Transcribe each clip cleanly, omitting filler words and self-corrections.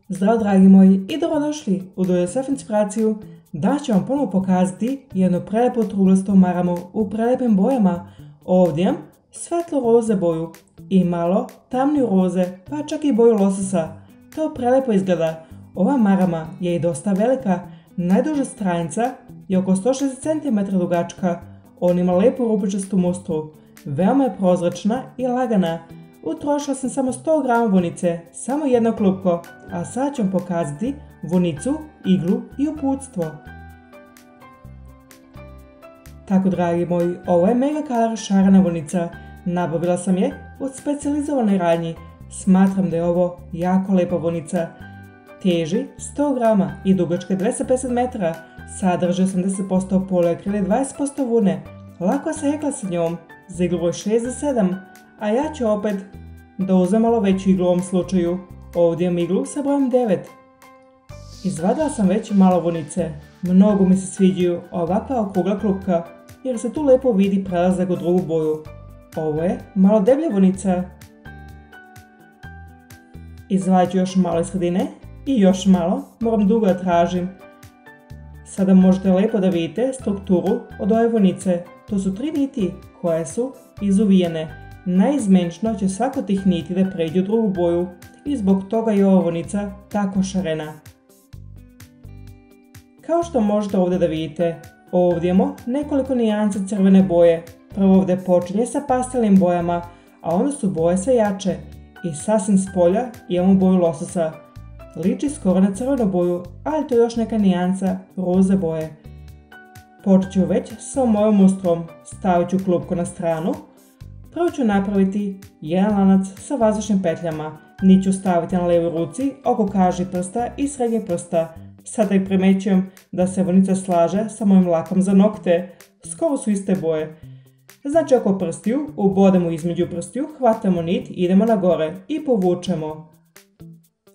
Zdravo dragi moji i dobrodošli u Do Yosef Inspiraciju. Danas ću vam ponovo pokazati jednu prelepu truglastu maramu u prelepim bojama. Ovdje imam svetlo roze boju i malo tamniju roze, pa čak i boju lososa. To prelepo izgleda. Ova marama je i dosta velika. Najduža stranica je oko 160 cm dugačka. On ima lepu rupičastu mustru. Veoma je prozračna i lagana. Utrošila sam samo 100 g vunice, samo jedno klupko, a sad ću vam pokazati vunicu, iglu i uputstvo. Tako dragi moji, ovo je Mega Color šarena vunica. Nabavila sam je od specijalizovanoj radnji. Smatram da je ovo jako lepa vunica. Teži 100 g i dugačka 250 metara. Sadrži 80% poliakril i 20% vune. Lako se hekla sa njom, za iglu broj 6 za 7. A ja ću opet da uzem malo veću iglu u ovom slučaju. Ovdje imam iglu sa brojem 9. Izvadila sam već malo vunice. Mnogo mi se sviđaju ovakva okrugla klupka, jer se tu lepo vidi prelazak u drugu boju. Ovo je malo deblja vunica. Izvadit ću još malo iz sredine i još malo, moram dugo da tražim. Sada možete lepo da vidite strukturu od ove vunice. To su 3 niti koje su izuvijene. Naizmenično će svako tih niti da pređe u drugu boju i zbog toga je ova vunica tako šarena. Kao što možete ovdje da vidite, ovdje imamo nekoliko nijansa crvene boje. Prvo ovdje počinje sa pastelnim bojama, a onda su boje sve jače. I sasvim s polja imamo boju lososa. Liči skoro na crvenu boju, ali to je još neka nijansa roze boje. Počet ću već sa mojom mustrom. Stavit ću klupko na stranu. Prvo ću napraviti jedan lanac sa vazdušnim petljama. Njih ću staviti na levoj ruci oko kaži prsta i srednjeg prsta. Sada i primećujem da se vunica slaže sa mojim lakom za nokte. Skoro su iste boje. Znači oko prstiju, ubodemo između prstiju, hvatamo nit, idemo na gore i povučemo.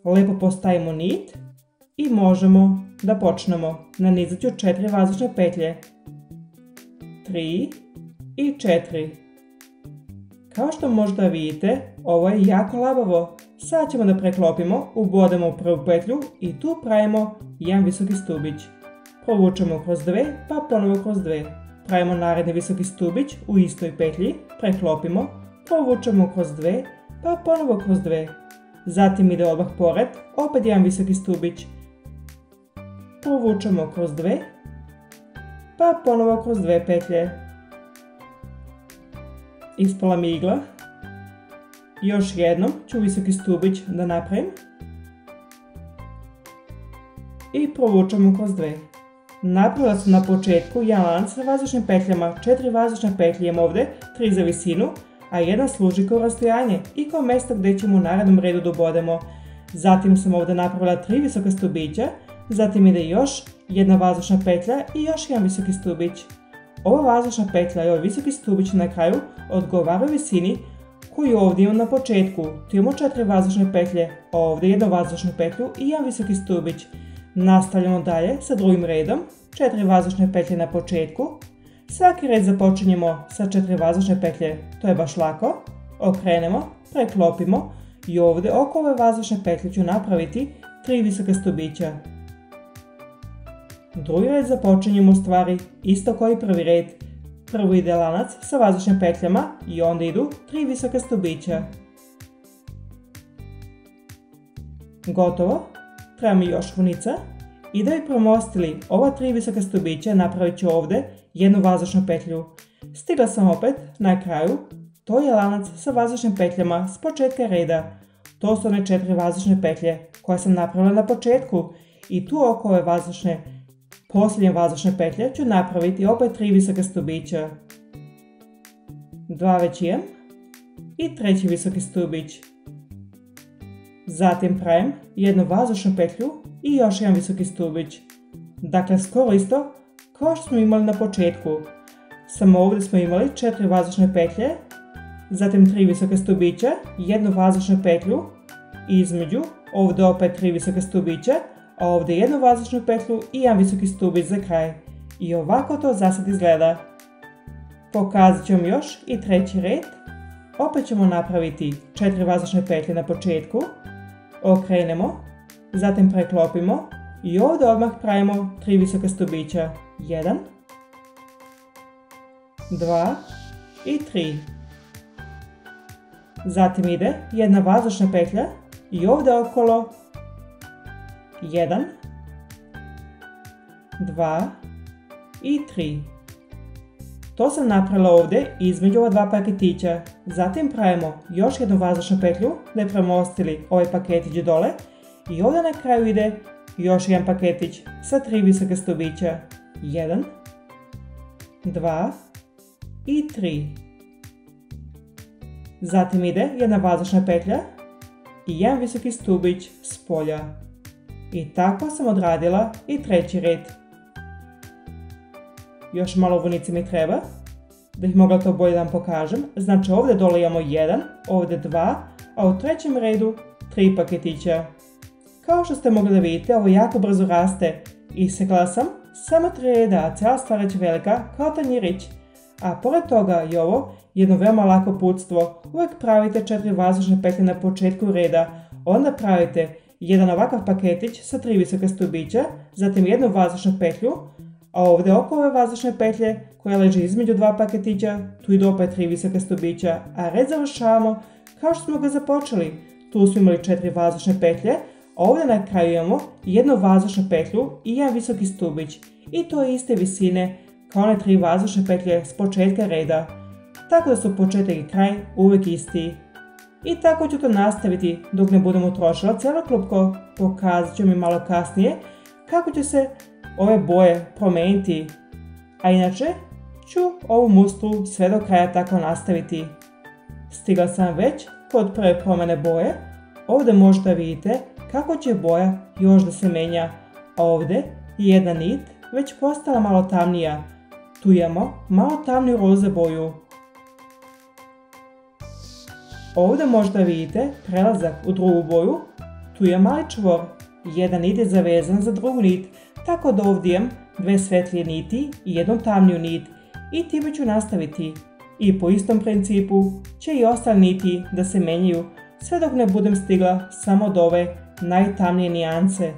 Lepo postavimo nit i možemo da počnemo. Nanizat ću 4 vazdušne petlje. 3 i 4. Kao što možda vidite, ovo je jako labavo. Sad ćemo da preklopimo, ubodemo u prvu petlju i tu pravimo jedan visoki stubić. Provučemo kroz 2, pa ponovo kroz 2. Pravimo naredni visoki stubić u istoj petlji, preklopimo, provučemo kroz 2, pa ponovo kroz 2. Zatim ide odmah pored, opet jedan visoki stubić. Provučemo kroz 2, pa ponovo kroz 2 petlje. Ispala mi igla. Još jednom ću visoki stubić da napravim. I provučemo kroz 2. Napravila sam na početku jedan lanac sa vazdušnim petljama. 4 vazdušne petlje imam ovdje, 3 za visinu, a jedan služi kao rastojanje i kao mjesto gdje ćemo u narednom redu da ubodemo. Zatim sam ovdje napravila 3 visoka stubića, zatim ide još jedna vazdušna petlja i još jedan visoki stubić. Ova vazdušna petlja i ovaj visoki stubić na kraju odgovaraju visini koju ovdje imam na početku. Tu imamo 4 vazdušne petlje, ovdje jednu vazdušnu petlju i jedan visoki stubić. Nastavljamo dalje sa drugim redom, 4 vazdušne petlje na početku. Svaki red započinjemo sa 4 vazdušne petlje, to je baš lako. Okrenemo, preklopimo i ovdje oko ove vazdušne petlje ću napraviti 3 visoka stubića. Drugi red započinjemo u stvari isto kao i prvi red. Prvo ide lanac sa vazdušnim petljama i onda idu 3 visoka stubića. Gotovo, treba mi još vunica. I da bi premostili ova 3 visoka stubića napravit ću ovdje jednu vazdušnu petlju. Stigla sam opet na kraju, to je lanac sa vazdušnim petljama s početka reda. To su one 4 vazdušne petlje koje sam napravila na početku i tu oko ove posljednje vazdušne petlje ću napraviti opet 3 visoka stubića. 2 već imam i treći visoki stubić. Zatim pravim jednu vazdušnu petlju i još jedan visoki stubić. Dakle, skoro isto kao što smo imali na početku. Samo ovdje smo imali 4 vazdušne petlje, zatim 3 visoka stubića, jednu vazdušnu petlju, između, ovdje opet 3 visoka stubića, a ovdje jednu vazdušnu petlju i jedan visoki stubić za kraj. I ovako to za sad izgleda. Pokazat ću vam još i treći red. Opet ćemo napraviti 4 vazdušne petlje na početku. Okrenemo, zatim preklopimo i ovdje odmah pravimo 3 visoka stubića. 1, 2 i 3. Zatim ide jedna vazdušna petlja i ovdje okolo 1, 2 i 3. To sam napravila ovdje između ova dva paketića. Zatim pravimo još jednu vazdušnu petlju da bi premostili ovaj paketić dole i ovdje na kraju ide još jedan paketić sa 3 visoka stubića. 1, 2 i 3. Zatim ide jedna vazdušna petlja i jedan visoki stubić s polja. I tako sam odradila i treći red. Još malo vunice mi treba, da ih mogla to bolje da vam pokažem. Znači ovdje dole imamo 1, ovdje 2, a u trećem redu 3 paketića. Kao što ste mogli da vidite, ovo jako brzo raste. Isekla sam samo 3 reda, a cijela stvar je velika kao tanjirić. A pored toga je ovo jedno veoma lako putstvo. Uvijek pravite 4 vazdušne petlje na početku reda, onda pravite jedan ovakav paketić sa 3 visoka stubića, zatim jednu vazdušnu petlju, a ovdje oko ove vazdušne petlje koja leži između dva paketića, tu idu opet 3 visoka stubića, a red završavamo kao što smo ga započeli. Tu smo imali 4 vazdušne petlje, a ovdje na kraju imamo jednu vazdušnu petlju i jedan visoki stubić. I to je iste visine kao one 3 vazdušne petlje s početka reda. Tako da su početak i kraj uvijek isti. I tako ću to nastaviti dok ne budem utrošila cijelo klupko. Pokazat ću mi malo kasnije kako će se ove boje promijeniti. A inače ću ovu mustru sve do kraja tako nastaviti. Stigla sam već kod prve promjene boje. Ovdje možete vidite kako će boja još da se menja. A ovdje je jedna nit već postala malo tamnija. Tu imamo malo tamniju roze boju. Ovdje možda vidite prelazak u drugu boju. Tu je mali čvor. Jedan nit je zavezan za drugu nit, tako da ovdje imam 2 svetlije niti i jednu tamniju nit. I time ću nastaviti. I po istom principu će i ostale niti da se menjaju sve dok ne budem stigla samo do ove najtamnije nijance.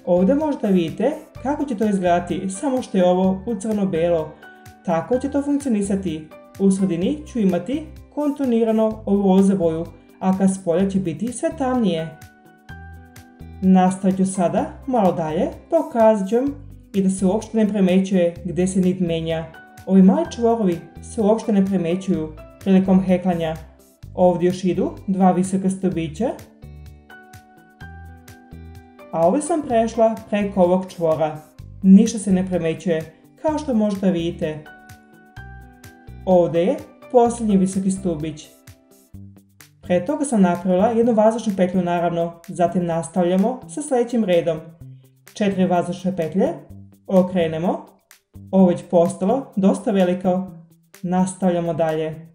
Ovdje možda vidite kako će to izgledati, samo što je ovo u crno-belo. Tako će to funkcionisati. U sredini ću imati kontinuirano ovu roze boju, a kad s polja će biti sve tamnije. Nastavit ću sada malo dalje, pokazat ću vam i da se uopšte ne primećuje gdje se nit menja. Ovi mali čvorovi se uopšte ne primećuju prilikom heklanja. Ovdje još idu 2 visoka stubića, a ovdje sam prešla preko ovog čvora. Ništa se ne primećuje, kao što možda vidite. Ovdje je posljednji visoki stubić. Prije toga sam napravila jednu vazdušnu petlju naravno, zatim nastavljamo sa sljedećim redom. 4 vazdušne petlje, okrenemo, ovo već postalo dosta veliko, nastavljamo dalje.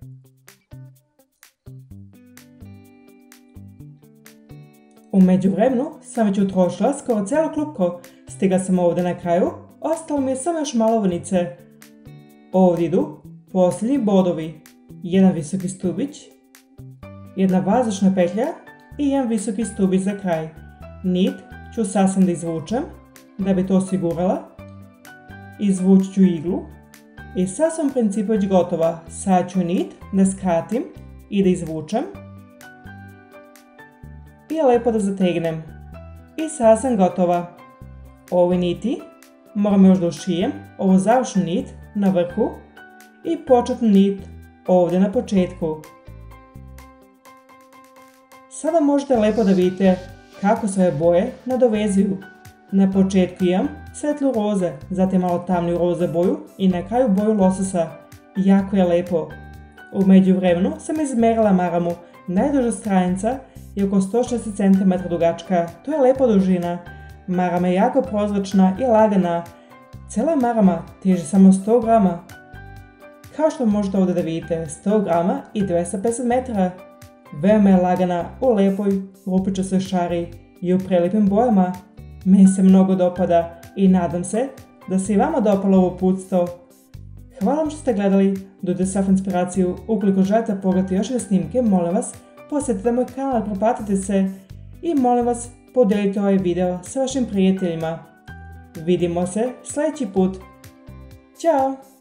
U međuvremenu sam već utrošila skoro cijelo klupko, stigla sam ovdje na kraju, ostalo mi je samo još malo vunice. Ovdje idu posljednji bodovi, jedan visoki stubić, jedna vazdušna petlja i jedan visoki stubić za kraj. Nit ću sasvim da izvučem, da bi to osigurala. Izvući ću iglu i sad sam u principu već gotova. Sad ću nit da skratim i da izvučem i lijepo da zategnem. I sad sam gotova. Ove niti moram još da ušijem ovu završnu nit na vrhu i početnu nit ovdje na početku. Sada možete lijepo da vidite kako se ove boje nadovezuju. Na početku imam svetlu roze, zatim malo tamniju roze boju i na kraju boju lososa. Jako je lijepo. U međuvremenu sam izmerila maramu. Najduža stranica je oko 160 cm dugačka. To je lijepa dužina. Marama je jako prozračna i lagana. Cijela marama teži samo 100 grama. Kao što možete ovdje da vidite, 100 grama i 250 metara. Veoma je lagana, u lijepoj rupičastoj šari i u prelijepim bojama. Meni se mnogo dopada i nadam se da se i vama dopalo ovo uputstvo. Hvala vam što ste gledali do The Self Inspiraciju. Ukoliko želite pogledati još ove snimke, molim vas posjetite moj kanal, propratite se i molim vas podijelite ovaj video s vašim prijateljima. Vidimo se sljedeći put. Ćao!